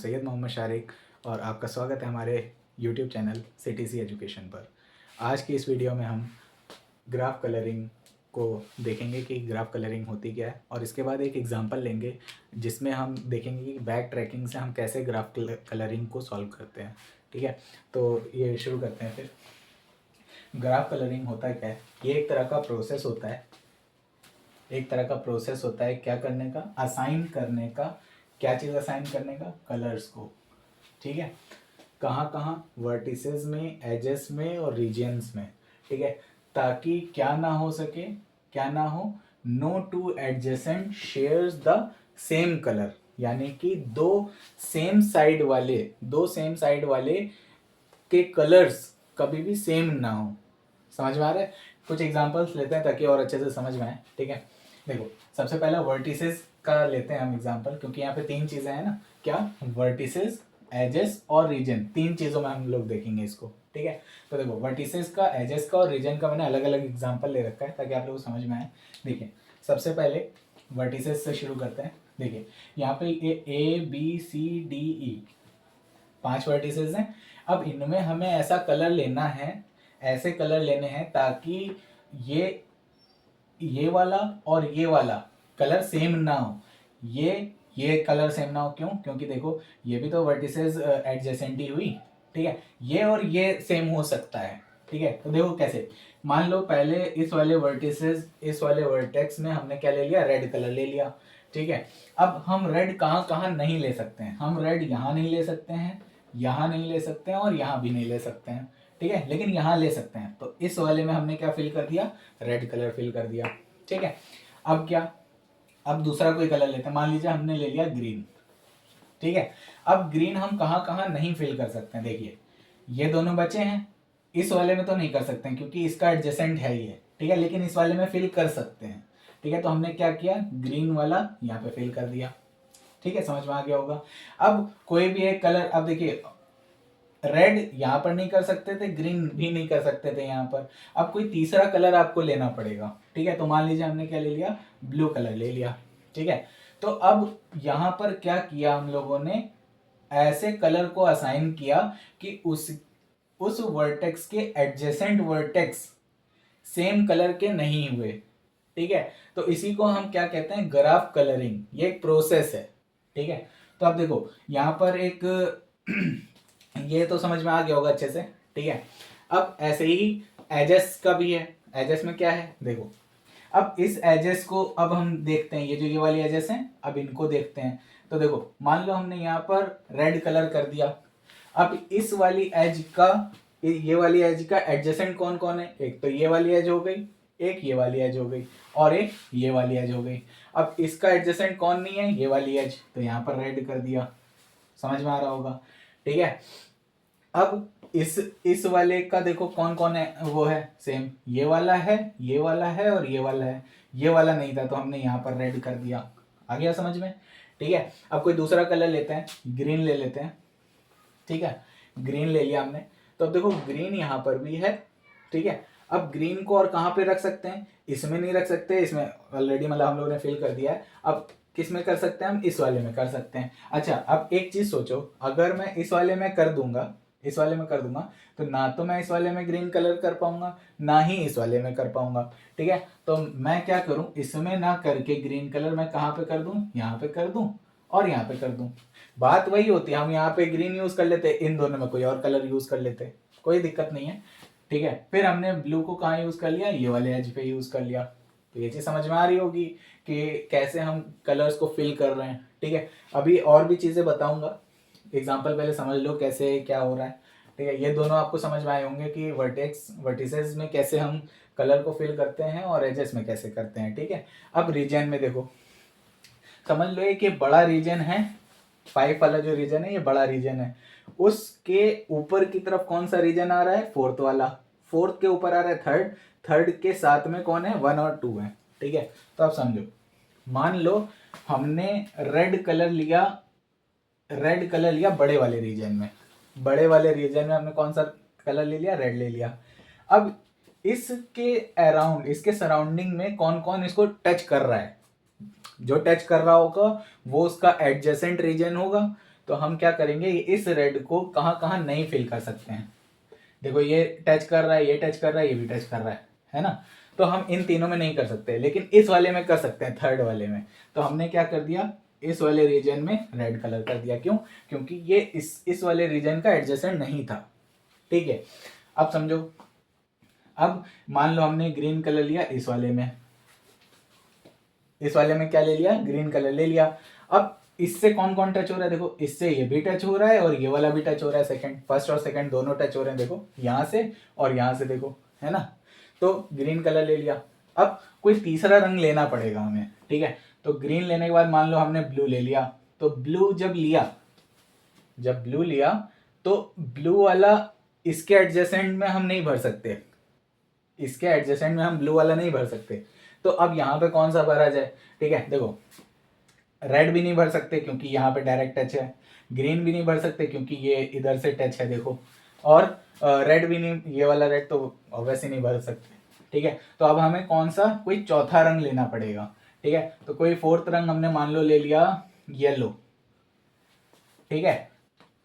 सैयद मोहम्मद शारिक और आपका स्वागत है हमारे यूट्यूब चैनल CTC एजुकेशन पर। आज की इस वीडियो में हम ग्राफ कलरिंग को देखेंगे कि ग्राफ कलरिंग होती क्या है, और इसके बाद एक एग्जांपल लेंगे जिसमें हम देखेंगे कि बैक ट्रैकिंग से हम कैसे ग्राफ कलरिंग को सॉल्व करते हैं। ठीक है, तो ये शुरू करते हैं। फिर ग्राफ कलरिंग होता क्या है? ये एक तरह का प्रोसेस होता है, क्या करने का? असाइन करने का। क्या चीज़ असाइन करने का? कलर्स को। ठीक है, कहाँ कहाँ? वर्टिसेस में, एजेस में और रीजियंस में। ठीक है, ताकि क्या ना हो सके, no two adjacent shares the same colour, यानी कि दो सेम साइड वाले के कलर्स कभी भी सेम ना हो। समझ में आ रहा है? कुछ एग्जांपल्स लेते हैं ताकि और अच्छे से समझ में आए। ठीक है, देखो सबसे पहला वर्टिसेस का लेते हैं हम एग्जांपल, क्योंकि यहाँ पे तीन चीज़ें हैं ना। क्या? वर्टिसेस, एजेस और रीजन, तीन चीज़ों में हम लोग देखेंगे इसको। ठीक है, तो देखो वर्टिसेस का, एजेस का और रीजन का मैंने अलग अलग एग्जांपल ले रखा है ताकि आप लोगों को समझ में आए। देखिए सबसे पहले वर्टिसेस से शुरू करते हैं। देखिए यहाँ पे ABCDE 5 वर्टिसेस हैं। अब इनमें हमें ऐसा कलर लेना है, ऐसे कलर लेने हैं ताकि ये वाला और ये वाला कलर सेम ना हो। ये कलर सेम ना हो, क्यों? क्योंकि देखो ये भी तो वर्टिसेस एडजेसेंट ही हुई। ठीक है, ये और ये सेम हो सकता है। ठीक है, तो देखो कैसे। मान लो पहले इस वाले वर्टेक्स में हमने क्या ले लिया? रेड कलर ले लिया। ठीक है, अब हम रेड कहाँ कहाँ नहीं ले सकते हैं? हम रेड यहाँ नहीं ले सकते हैं, यहाँ नहीं ले सकते हैं और यहाँ भी नहीं ले सकते हैं। ठीक है, लेकिन यहाँ ले सकते हैं। तो इस वाले में हमने क्या फिल कर दिया? रेड कलर फिल कर दिया। ठीक है, अब क्या? अब दूसरा कोई कलर लेते हैं। मान लीजिए हमने ले लिया ग्रीन। ठीक है, अब ग्रीन हम कहाँ कहाँ नहीं फिल कर सकते हैं? देखिए ये दोनों बचे हैं, इस वाले में तो नहीं कर सकते हैं क्योंकि इसका एडजेसेंट है ये। ठीक है, लेकिन इस वाले में फिल कर सकते हैं। ठीक है, तो हमने क्या किया? ग्रीन वाला यहाँ पे फिल कर दिया। ठीक है, समझ में आ गया होगा। अब कोई भी एक कलर, अब देखिए रेड यहाँ पर नहीं कर सकते थे, ग्रीन भी नहीं कर सकते थे यहाँ पर। अब कोई तीसरा कलर आपको लेना पड़ेगा। ठीक है, तो मान लीजिए हमने क्या ले लिया? ब्लू कलर ले लिया। ठीक है, तो अब यहाँ पर क्या किया हम लोगों ने? ऐसे कलर को असाइन किया कि उस वर्टेक्स के एडजेसेंट वर्टेक्स सेम कलर के नहीं हुए। ठीक है, तो इसी को हम क्या कहते हैं? Graph colouring. ये एक प्रोसेस है। ठीक है, तो अब देखो यहाँ पर एक ये तो समझ में आ गया होगा अच्छे से। ठीक है, अब ऐसे ही एजेस का भी है। एजेस में क्या है? देखो अब इस एजेस को अब हम देखते हैं। ये वाली एजेस हैं, अब इनको देखते हैं। तो देखो मान लो हमने यहाँ पर रेड कलर कर दिया। अब इस वाली एज का, ये वाली एज का एडजेसेंट कौन कौन है? एक तो ये वाली एज हो गई, एक ये वाली एज हो गई और एक ये वाली एज हो गई। अब इसका एडजेसेंट कौन नहीं है? ये वाली एज, तो यहाँ पर रेड कर दिया। समझ में आ रहा होगा। ठीक है, अब इस वाले का देखो कौन कौन है, वो है सेम, ये वाला है, ये वाला है और ये वाला है। ये वाला नहीं था तो हमने यहाँ पर रेड कर दिया। आ गया समझ में? ठीक है, अब कोई दूसरा कलर लेते हैं, ग्रीन ले लेते हैं। ठीक है, ग्रीन ले लिया हमने, तो अब देखो ग्रीन यहाँ पर भी है। ठीक है, अब ग्रीन को और कहाँ पे रख सकते हैं? इसमें नहीं रख सकते, इसमें ऑलरेडी मतलब हम लोगों ने फिल कर दिया है। अब किस में कर सकते हैं? हम इस वाले में कर सकते हैं। अच्छा, अब एक चीज सोचो, अगर मैं इस वाले में कर दूंगा, तो ना तो मैं इस वाले में ग्रीन कलर कर पाऊंगा, ना ही इस वाले में कर पाऊंगा। ठीक है, तो मैं क्या करूं? इसमें ना करके ग्रीन कलर मैं कहाँ पे कर दूं? यहाँ पे कर दूं और यहाँ पे कर दूं। बात वही होती है, हम यहाँ पे ग्रीन यूज कर लेते, इन दोनों में कोई और कलर यूज कर लेते, कोई दिक्कत नहीं है। ठीक है, फिर हमने ब्लू को कहाँ यूज कर लिया? ये वाले एज पे यूज कर लिया। तो ये चीज समझ में आ रही होगी कि कैसे हम कलर्स को फिल कर रहे हैं। ठीक है, अभी और भी चीजें बताऊंगा, एग्जाम्पल पहले समझ लो कैसे क्या हो रहा है। ठीक है, ये दोनों आपको समझ में आए होंगे कि वर्टिसेस में कैसे हम कलर को फिल करते हैं और एजेस में कैसे करते हैं। ठीक है, अब रीजन में देखो, समझ लो एक ये बड़ा रीजन है, 5 वाला जो रीजन है ये बड़ा रीजन है। उसके ऊपर की तरफ कौन सा रीजन आ रहा है? 4th वाला। 4th के ऊपर आ रहा है थर्ड, थर्ड के साथ में कौन है? 1 और 2 है। ठीक है, तो आप समझो, मान लो हमने रेड कलर लिया बड़े वाले रीजन में। हमने कौन सा कलर ले लिया? रेड ले लिया। अब इसके अराउंड, इसके सराउंडिंग में कौन कौन इसको टच कर रहा है? जो टच कर रहा होगा वो उसका एडजेसेंट रीजन होगा। तो हम क्या करेंगे, इस रेड को कहाँ कहाँ नहीं फिल कर सकते हैं। देखो ये टच कर रहा है, ये टच कर रहा है, ये भी टच कर रहा है ना। तो हम इन तीनों में नहीं कर सकते, लेकिन इस वाले में कर सकते हैं, थर्ड वाले में। तो हमने क्या कर दिया, इस वाले रीजन में रेड कलर कर दिया। क्यों? क्योंकि ये इस वाले रीजन का एडजेसेंट नहीं था। ठीक है, अब समझो। अब मान लो हमने ग्रीन कलर लिया इस वाले में, इस वाले में क्या ले लिया, ग्रीन कलर ले लिया। अब इससे कौन कौन टच हो रहा है, देखो इससे ये भी टच हो रहा है और ये वाला भी टच हो रहा है, सेकंड, फर्स्ट और सेकंड दोनों टच हो रहे हैं, देखो यहाँ से और यहाँ से, देखो, है ना। तो ग्रीन कलर ले लिया। अब कोई तीसरा रंग लेना पड़ेगा हमें, ठीक है। तो ग्रीन लेने के बाद मान लो हमने ब्लू ले लिया। तो ब्लू जब ब्लू लिया तो ब्लू वाला इसके एडजेसेंट में हम नहीं भर सकते, इसके एडजेसेंट में हम ब्लू वाला नहीं भर सकते। तो अब यहाँ पे कौन सा भरा जाए, ठीक है। देखो रेड भी नहीं भर सकते क्योंकि यहाँ पे डायरेक्ट टच है, ग्रीन भी नहीं भर सकते क्योंकि ये इधर से टच है, देखो। और रेड भी नहीं, ये वाला रेड तो ऑब्वियसली नहीं भर सकते, ठीक है। तो अब हमें कौन सा कोई चौथा रंग लेना पड़ेगा, ठीक है। तो कोई फोर्थ रंग हमने मान लो ले लिया येलो, ठीक है।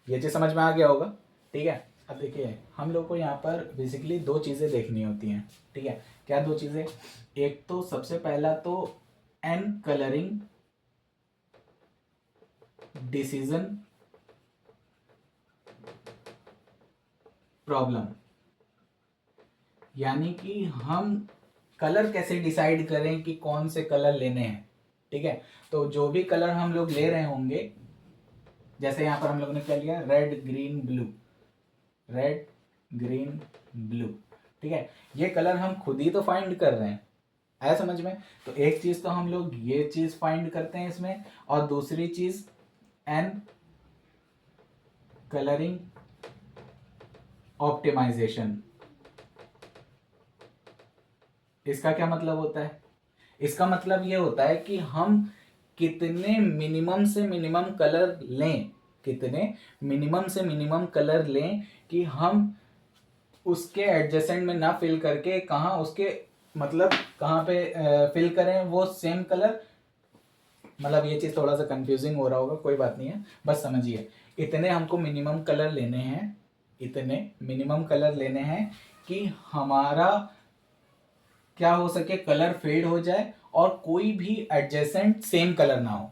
ये चीज समझ में आ गया होगा, ठीक है। अब देखिए हम लोग को यहाँ पर बेसिकली दो चीजें देखनी होती हैं, ठीक है। क्या दो चीजें? एक तो सबसे पहला तो एन कलरिंग डिसीजन प्रॉब्लम, यानी कि हम कलर कैसे डिसाइड करें कि कौन से कलर लेने हैं, ठीक है। तो जो भी कलर हम लोग ले रहे होंगे, जैसे यहां पर हम लोगों ने क्या लिया, red green blue, red green blue, ठीक है। ये कलर हम खुद ही तो फाइंड कर रहे हैं, आया समझ में। तो एक चीज तो हम लोग ये चीज फाइंड करते हैं इसमें, और दूसरी चीज एन कलरिंग ऑप्टिमाइजेशन। इसका क्या मतलब होता है? इसका मतलब ये होता है कि हम कितने मिनिमम से मिनिमम कलर लें, कितने मिनिमम से मिनिमम कलर लें कि हम उसके एडजेसेंट में ना फिल करके कहाँ उसके मतलब कहाँ पे फिल करें वो सेम कलर। मतलब ये चीज़ थोड़ा सा कंफ्यूजिंग हो रहा होगा, कोई बात नहीं है, बस समझिए। इतने हमको मिनिमम कलर लेने हैं, इतने मिनिमम कलर लेने हैं कि हमारा क्या हो सके, कलर फेड हो जाए और कोई भी एडजेसेंट सेम कलर ना हो।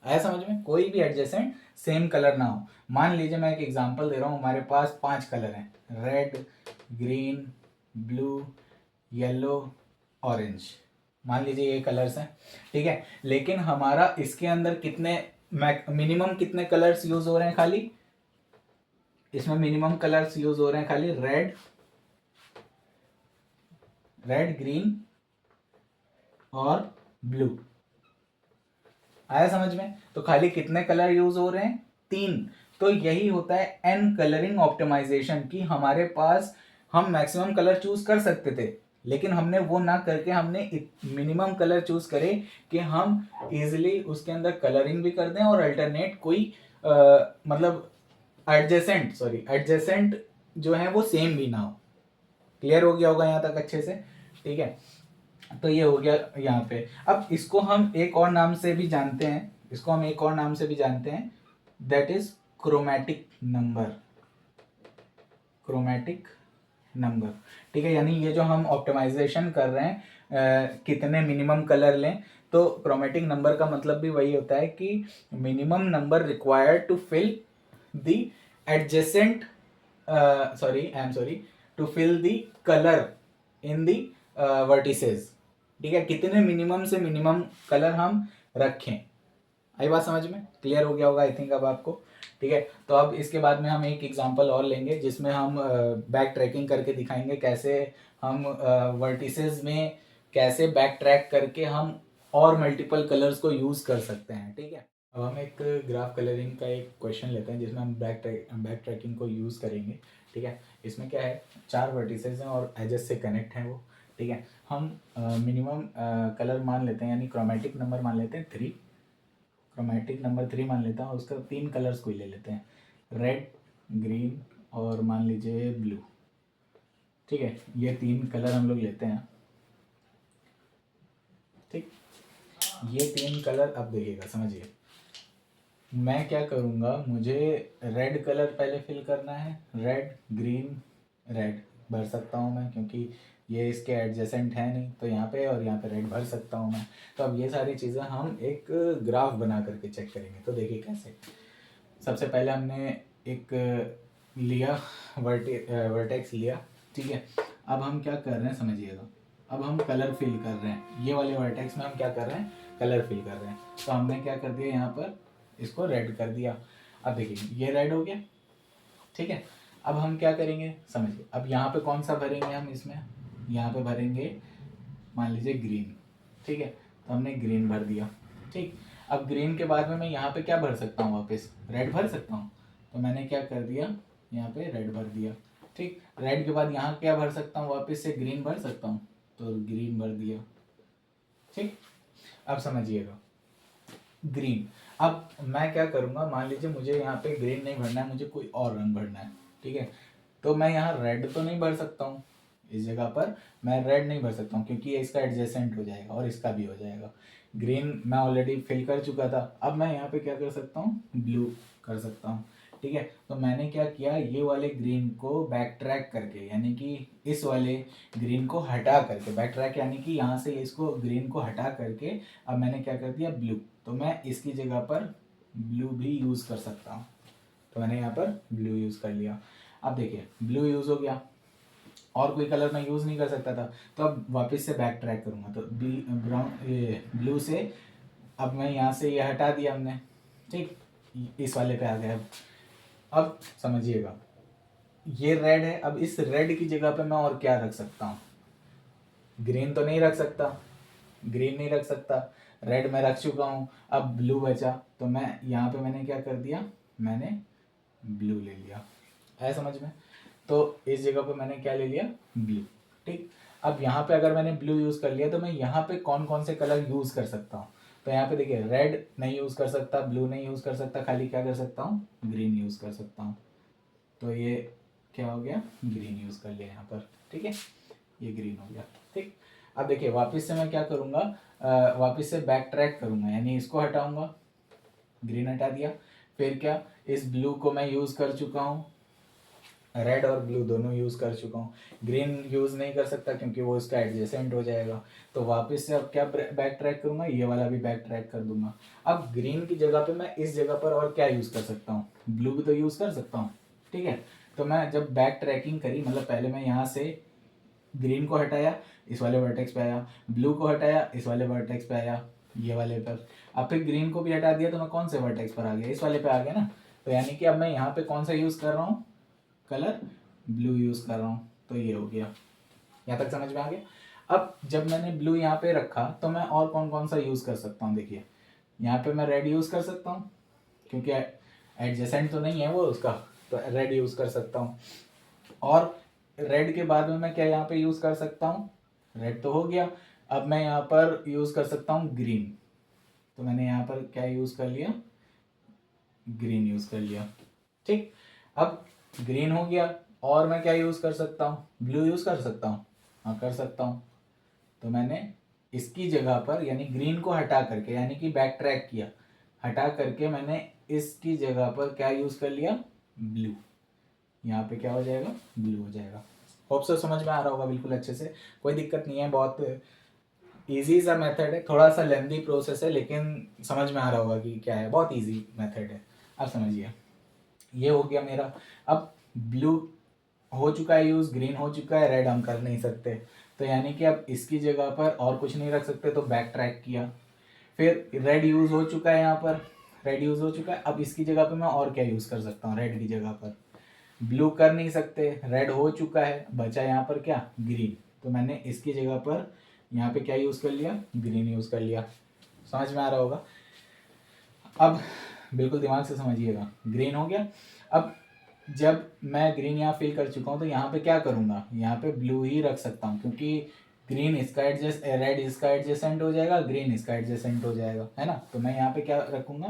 आया समझ में? कोई भी एडजेसेंट सेम कलर ना हो। मान लीजिए मैं एक एग्जांपल दे रहा हूँ, हमारे पास 5 कलर हैं, red green blue yellow orange, मान लीजिए ये कलर्स हैं, ठीक है। लेकिन हमारा इसके अंदर कितने मिनिमम कितने कलर्स यूज हो रहे हैं, खाली इसमें मिनिमम कलर्स यूज हो रहे हैं खाली रेड ग्रीन और ब्लू। आया समझ में? तो खाली कितने कलर यूज हो रहे हैं, 3। तो यही होता है एन कलरिंग ऑप्टिमाइजेशन, कि हमारे पास हम मैक्सिमम कलर चूज कर सकते थे, लेकिन हमने वो ना करके हमने मिनिमम कलर चूज करे कि हम इजिली उसके अंदर कलरिंग भी कर दें और अल्टरनेट कोई मतलब एडजेसेंट जो है वो सेम भी ना हो। क्लियर हो गया होगा यहाँ तक अच्छे से, ठीक है। तो ये हो गया यहाँ पे। अब इसको हम एक और नाम से भी जानते हैं, इसको हम एक और नाम से भी जानते हैं, that is chromatic number, chromatic number, ठीक है। यानी ये जो हम ऑप्टिमाइजेशन कर रहे हैं कितने मिनिमम कलर लें, तो क्रोमैटिक नंबर का मतलब भी वही होता है कि minimum number required to fill the adjacent to fill the colour in the vertices, ठीक है। कितने मिनिमम से मिनिमम कलर हम रखें। आई बात समझ में? क्लियर हो गया होगा आई थिंक अब आपको, ठीक है। तो अब इसके बाद में हम एक एग्जांपल और लेंगे जिसमें हम बैक ट्रैकिंग करके दिखाएंगे कैसे हम वर्टिसेस में कैसे बैक ट्रैक करके हम और मल्टीपल कलर्स को यूज़ कर सकते हैं, ठीक है। अब हम एक ग्राफ कलरिंग का एक क्वेश्चन लेते हैं जिसमें हम बैक ट्रैकिंग को यूज़ करेंगे, ठीक है। इसमें क्या है, 4 वर्टिसेस हैं और एजेस से कनेक्ट हैं वो, ठीक है। हम मिनिमम कलर मान लेते हैं, यानी क्रोमैटिक नंबर मान लेते हैं 3, क्रोमैटिक नंबर 3 मान लेता हूँ, उसका 3 कलर्स कोई ले लेते हैं, रेड ग्रीन और मान लीजिए ब्लू, ठीक है। ये 3 कलर हम लोग लेते हैं, ठीक। ये 3 कलर अब देखिएगा, समझिए, मैं क्या करूँगा, मुझे रेड कलर पहले फिल करना है। रेड, ग्रीन, रेड भर सकता हूँ मैं, क्योंकि ये इसके एडजेसेंट है नहीं, तो यहाँ पे और यहाँ पे रेड भर सकता हूँ मैं। तो अब ये सारी चीज़ें हम एक ग्राफ बना करके चेक करेंगे। तो देखिए कैसे। सबसे पहले हमने एक लिया, वर्टेक्स लिया, ठीक है। अब हम क्या कर रहे हैं समझिएगा, अब हम कलर फिल कर रहे हैं। ये वाले वर्टेक्स में हम क्या कर रहे हैं, कलर फिल कर रहे हैं। तो हमने क्या कर दिया, यहाँ पर इसको रेड कर दिया। अब देखिए ये रेड हो गया, ठीक है। अब हम क्या करेंगे समझिए, अब यहाँ पे कौन सा भरेंगे हम, इसमें यहाँ पे भरेंगे मान लीजिए ग्रीन, ठीक है। तो हमने ग्रीन भर दिया, ठीक। अब ग्रीन के बाद में मैं यहाँ पे क्या भर सकता हूँ, वापस रेड भर सकता हूँ। तो मैंने क्या कर दिया, यहाँ पे रेड भर दिया, ठीक। रेड के बाद यहाँ क्या भर सकता हूँ, वापस से ग्रीन भर सकता हूँ, तो ग्रीन भर दिया, ठीक। अब समझिएगा ग्रीन। अब मैं क्या करूँगा, मान लीजिए मुझे यहाँ पे ग्रीन नहीं भरना है, मुझे कोई और रंग भरना है, ठीक है। तो मैं यहाँ रेड तो नहीं भर सकता हूँ, इस जगह पर मैं रेड नहीं भर सकता हूँ, क्योंकि ये इसका एडजेसेंट हो जाएगा और इसका भी हो जाएगा। ग्रीन मैं ऑलरेडी फिल कर चुका था। अब मैं यहाँ पे क्या कर सकता हूँ, ब्लू कर सकता हूँ, ठीक है। तो मैंने क्या किया, ये वाले ग्रीन को बैक ट्रैक करके, यानी कि इस वाले ग्रीन को हटा करके, बैक ट्रैक यानी कि यहाँ से इसको ग्रीन को हटा करके अब मैंने क्या कर दिया, ब्लू। तो मैं इसकी जगह पर ब्लू भी यूज़ कर सकता हूँ। तो मैंने यहाँ पर ब्लू यूज़ कर लिया। अब देखिए ब्लू यूज़ हो गया, और कोई कलर मैं यूज़ नहीं कर सकता था। तो अब वापस से बैक ट्रैक करूँगा, तो ब्राउन, ये ब्लू से अब मैं यहाँ से ये हटा दिया हमने, ठीक। इस वाले पे आ गया। अब समझिएगा ये रेड है, अब इस रेड की जगह पे मैं और क्या रख सकता हूँ, ग्रीन तो नहीं रख सकता, ग्रीन नहीं रख सकता, रेड मैं रख चुका हूँ। अब ब्लू बचा, तो मैं यहाँ पे मैंने क्या कर दिया, मैंने ब्लू ले लिया, है समझ में। तो इस जगह पे मैंने क्या ले लिया, ब्लू, ठीक। अब यहाँ पे अगर मैंने ब्लू यूज़ कर लिया, तो मैं यहाँ पे कौन कौन से कलर यूज़ कर सकता हूँ। तो यहाँ पे देखिए रेड नहीं यूज़ कर सकता, ब्लू नहीं यूज़ कर सकता, खाली क्या कर सकता हूँ, ग्रीन यूज़ कर सकता हूँ। तो ये क्या हो गया, ग्रीन यूज़ कर लिया यहाँ पर, ठीक है। ये ग्रीन हो गया, ठीक। अब देखिए वापस से मैं क्या करूँगा, वापस से बैक ट्रैक करूँगा, यानी इसको हटाऊँगा, ग्रीन हटा दिया। फिर क्या, इस ब्लू को मैं यूज़ कर चुका हूँ, रेड और ब्लू दोनों यूज़ कर चुका हूँ। ग्रीन यूज़ नहीं कर सकता क्योंकि वो इसका एडजेसेंट हो जाएगा। तो वापस से अब क्या बैक ट्रैक करूँगा, ये वाला भी बैक ट्रैक कर दूंगा। अब ग्रीन की जगह पे मैं इस जगह पर और क्या यूज़ कर सकता हूँ, ब्लू भी तो यूज़ कर सकता हूँ, ठीक है। तो मैं जब बैक ट्रैकिंग करी, मतलब पहले मैं यहाँ से ग्रीन को हटाया, इस वाले वर्टेक्स पे आया, ब्लू को हटाया, इस वाले वर्टेक्स पे आया, ये वाले पर। अब फिर ग्रीन को भी हटा दिया, तो मैं कौन से वर्टेक्स पर आ गया, इस वाले पे आ गया ना। तो यानी कि अब मैं यहाँ पे कौन सा यूज़ कर रहा हूँ, कलर ब्लू यूज़ कर रहा हूँ। तो ये हो गया, यहाँ तक समझ में आ गया। अब जब मैंने ब्लू यहाँ पे रखा, तो मैं और कौन कौन सा यूज़ कर सकता हूँ, देखिए यहाँ पे मैं रेड यूज़ कर सकता हूँ, क्योंकि एडजेसेंट तो नहीं है वो उसका, तो रेड यूज़ कर सकता हूँ। और रेड के बाद में मैं क्या यहाँ पे यूज़ कर सकता हूँ, रेड तो हो गया। अब मैं यहाँ पर यूज़ कर सकता हूँ ग्रीन। तो मैंने यहाँ पर क्या यूज़ कर लिया, ग्रीन यूज़ कर लिया, ठीक। अब ग्रीन हो गया, और मैं क्या यूज़ कर सकता हूँ, ब्लू यूज़ कर सकता हूँ, हाँ कर सकता हूँ। तो मैंने इसकी जगह पर, यानी ग्रीन को हटा करके, यानी कि बैक ट्रैक किया, हटा करके मैंने इसकी जगह पर क्या यूज़ कर लिया, ब्लू। यहाँ पे क्या हो जाएगा, ब्लू हो जाएगा। होप सो समझ में आ रहा होगा बिल्कुल अच्छे से, कोई दिक्कत नहीं है। बहुत इजी सा मेथड है, थोड़ा सा लेंदी प्रोसेस है, लेकिन समझ में आ रहा होगा कि क्या है, बहुत इजी मेथड है। अब समझिए ये हो गया मेरा। अब ब्लू हो चुका है यूज़, ग्रीन हो चुका है, रेड हम कर नहीं सकते। तो यानी कि अब इसकी जगह पर और कुछ नहीं रख सकते, तो बैक ट्रैक किया। फिर रेड यूज़ हो चुका है, यहाँ पर रेड यूज़ हो चुका है। अब इसकी जगह पर मैं और क्या यूज़ कर सकता हूँ, रेड की जगह पर ब्लू कर नहीं सकते, रेड हो चुका है, बचा यहाँ पर क्या, ग्रीन। तो मैंने इसकी जगह पर यहाँ पे क्या यूज़ कर लिया, ग्रीन यूज़ कर लिया। समझ में आ रहा होगा। अब बिल्कुल दिमाग से समझिएगा, ग्रीन हो गया। अब जब मैं ग्रीन यहाँ फिल कर चुका हूँ, तो यहाँ पे क्या करूँगा, यहाँ पे ब्लू ही रख सकता हूँ, क्योंकि ग्रीन इसका एडजस्ट, रेड इसका एडजेसेंट हो जाएगा, ग्रीन इसका एडजेसेंट हो जाएगा, है ना। तो मैं यहाँ पे क्या रखूँगा,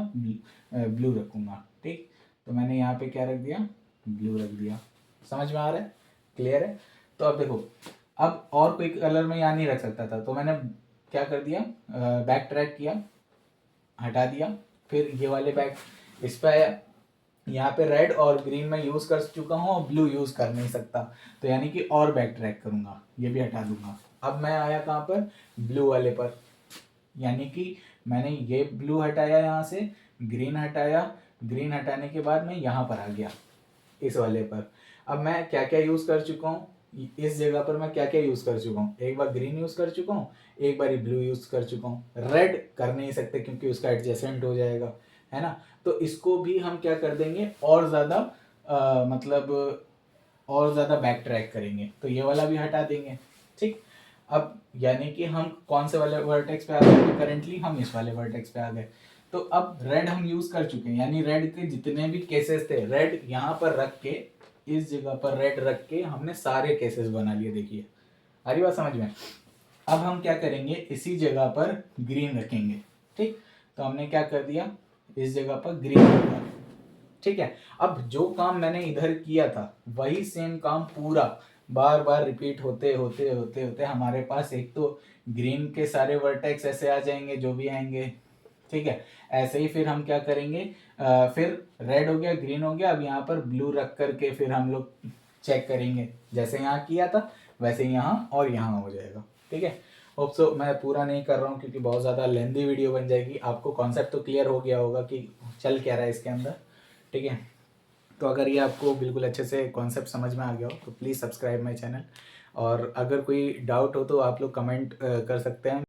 ब्लू रखूँगा, ठीक। तो मैंने यहाँ पे क्या रख दिया, ब्लू रख दिया। समझ में आ रहा है, क्लियर है। तो अब देखो, अब और कोई कलर मैं यहाँ नहीं रख सकता था, तो मैंने क्या कर दिया, बैक ट्रैक किया, हटा दिया। फिर ये वाले बैक, इस पे यहाँ पे रेड और ग्रीन में यूज़ कर चुका हूँ और ब्लू यूज़ कर नहीं सकता, तो यानी कि और बैक ट्रैक करूँगा, ये भी हटा दूंगा। अब मैं आया कहाँ पर, ब्लू वाले पर, यानी कि मैंने ये ब्लू हटाया, यहाँ से ग्रीन हटाया, ग्रीन हटाने के बाद मैं यहाँ पर आ गया इस वाले पर। अब मैं क्या क्या यूज़ कर चुका हूँ, इस जगह पर मैं क्या क्या यूज़ कर चुका हूँ, एक बार ग्रीन यूज़ कर चुका हूँ, एक बार ब्लू यूज़ कर चुका हूँ, रेड कर नहीं सकते क्योंकि उसका एडजेसेंट हो जाएगा, है ना। तो इसको भी हम क्या कर देंगे, और ज़्यादा मतलब और ज़्यादा बैक ट्रैक करेंगे, तो ये वाला भी हटा देंगे। ठीक, अब यानी कि हम कौन से वाले वर्टेक्स पे आ गए, करेंटली हम इस वाले वर्टेक्स पे आ गए। तो अब रेड हम यूज कर चुके हैं, यानी रेड के जितने भी केसेस थे, रेड यहाँ पर रख के, इस जगह पर रेड रख के हमने सारे केसेस बना लिए। देखिए आ रही बात समझ में। अब हम क्या करेंगे, इसी जगह पर ग्रीन रखेंगे। ठीक, तो हमने क्या कर दिया, इस जगह पर ग्रीन रखा। ठीक है, अब जो काम मैंने इधर किया था वही सेम काम पूरा बार बार रिपीट होते होते होते होते हमारे पास एक तो ग्रीन के सारे वर्टेक्स ऐसे आ जाएंगे जो भी आएंगे। ठीक है, ऐसे ही फिर हम क्या करेंगे, फिर रेड हो गया, ग्रीन हो गया, अब यहाँ पर ब्लू रख करके फिर हम लोग चेक करेंगे, जैसे यहाँ किया था वैसे यहाँ और यहाँ हो जाएगा। ठीक है, होप सो मैं पूरा नहीं कर रहा हूँ क्योंकि बहुत ज़्यादा लेंदी वीडियो बन जाएगी। आपको कॉन्सेप्ट तो क्लियर हो गया होगा कि चल क्या रहा है इसके अंदर। ठीक है, तो अगर ये आपको बिल्कुल अच्छे से कॉन्सेप्ट समझ में आ गया हो तो प्लीज़ सब्सक्राइब माई चैनल, और अगर कोई डाउट हो तो आप लोग कमेंट कर सकते हैं।